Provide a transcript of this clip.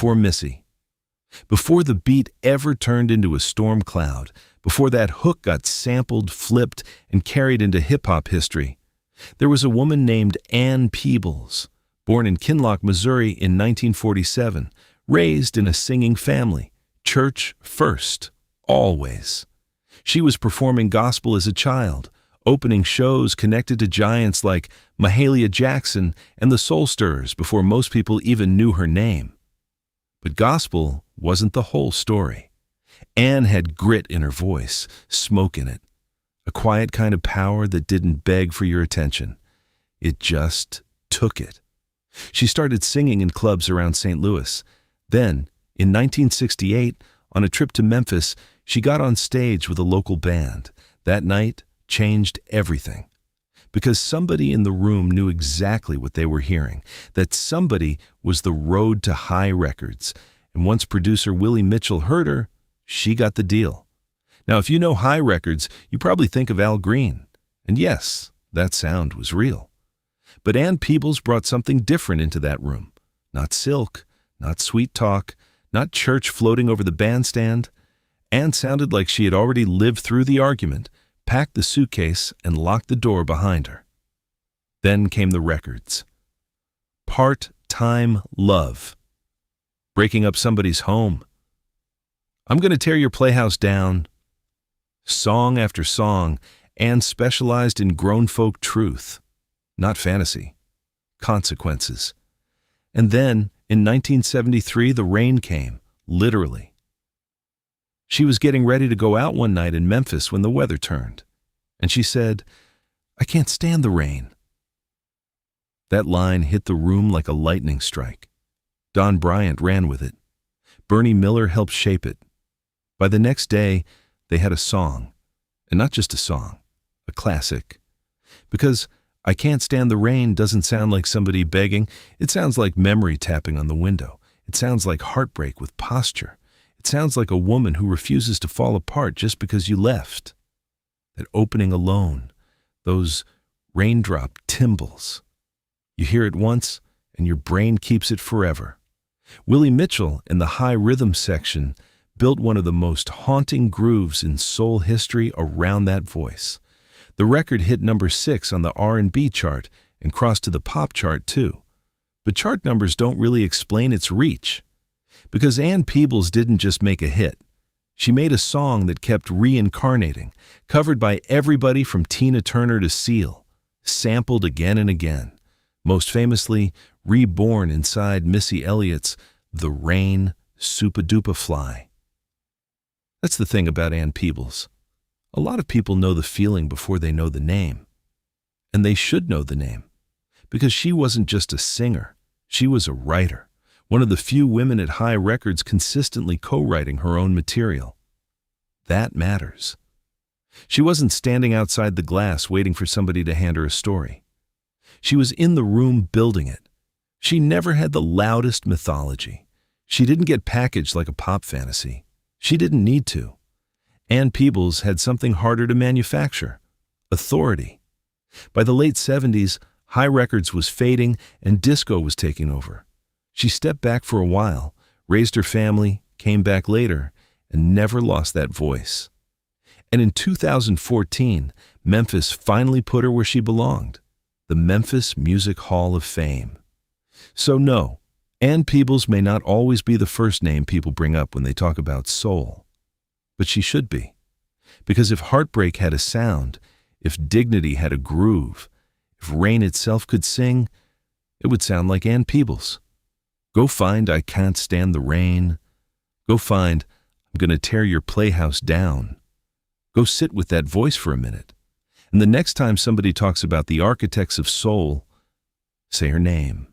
before Missy. Before the beat ever turned into a storm cloud, before that hook got sampled, flipped, and carried into hip-hop history, there was a woman named Ann Peebles, born in Kinloch, Missouri in 1947, raised in a singing family, church first, always. She was performing gospel as a child, opening shows connected to giants like Mahalia Jackson and the Soul Stirrers before most people even knew her name. But gospel wasn't the whole story. Ann had grit in her voice, smoke in it, a quiet kind of power that didn't beg for your attention. It just took it. She started singing in clubs around St. Louis. Then, in 1968, on a trip to Memphis, she got on stage with a local band. That night changed everything. Because somebody in the room knew exactly what they were hearing. That somebody was the road to high records. And once producer Willie Mitchell heard her, she got the deal. Now, if you know high records, you probably think of Al Green. And yes, that sound was real. But Ann Peebles brought something different into that room. Not silk, not sweet talk, not church floating over the bandstand. Ann sounded like she had already lived through the argument, packed the suitcase, and locked the door behind her. Then came the records. Part-Time Love. Breaking up somebody's home. I'm Gonna Tear Your Playhouse Down. Song after song, Ann specialized in grown folk truth, not fantasy, consequences. And then, in 1973, the rain came, literally. She was getting ready to go out one night in Memphis when the weather turned, and she said, "I can't stand the rain." That line hit the room like a lightning strike. Don Bryant ran with it. Bernie Miller helped shape it. By the next day, they had a song, and not just a song, a classic. Because I Can't Stand the Rain doesn't sound like somebody begging. It sounds like memory tapping on the window. It sounds like heartbreak with posture. It sounds like a woman who refuses to fall apart just because you left. That opening alone, those raindrop timbrels. You hear it once, and your brain keeps it forever. Willie Mitchell, in the high rhythm section, built one of the most haunting grooves in soul history around that voice. The record hit number 6 on the R&B chart and crossed to the pop chart too. But chart numbers don't really explain its reach. Because Ann Peebles didn't just make a hit. She made a song that kept reincarnating, covered by everybody from Tina Turner to Seal, sampled again and again, most famously reborn inside Missy Elliott's The Rain, Supa Dupa Fly. That's the thing about Ann Peebles. A lot of people know the feeling before they know the name. And they should know the name. Because she wasn't just a singer. She was a writer. One of the few women at High Records consistently co-writing her own material. That matters. She wasn't standing outside the glass waiting for somebody to hand her a story. She was in the room building it. She never had the loudest mythology. She didn't get packaged like a pop fantasy. She didn't need to. Ann Peebles had something harder to manufacture: authority. By the late 70s, High Records was fading and disco was taking over. She stepped back for a while, raised her family, came back later, and never lost that voice. And in 2014, Memphis finally put her where she belonged, the Memphis Music Hall of Fame. So no, Ann Peebles may not always be the first name people bring up when they talk about soul. But she should be. Because if heartbreak had a sound, if dignity had a groove, if rain itself could sing, it would sound like Ann Peebles. Go find I Can't Stand the Rain. Go find I'm Gonna Tear Your Playhouse Down. Go sit with that voice for a minute. And the next time somebody talks about the architects of soul, say her name.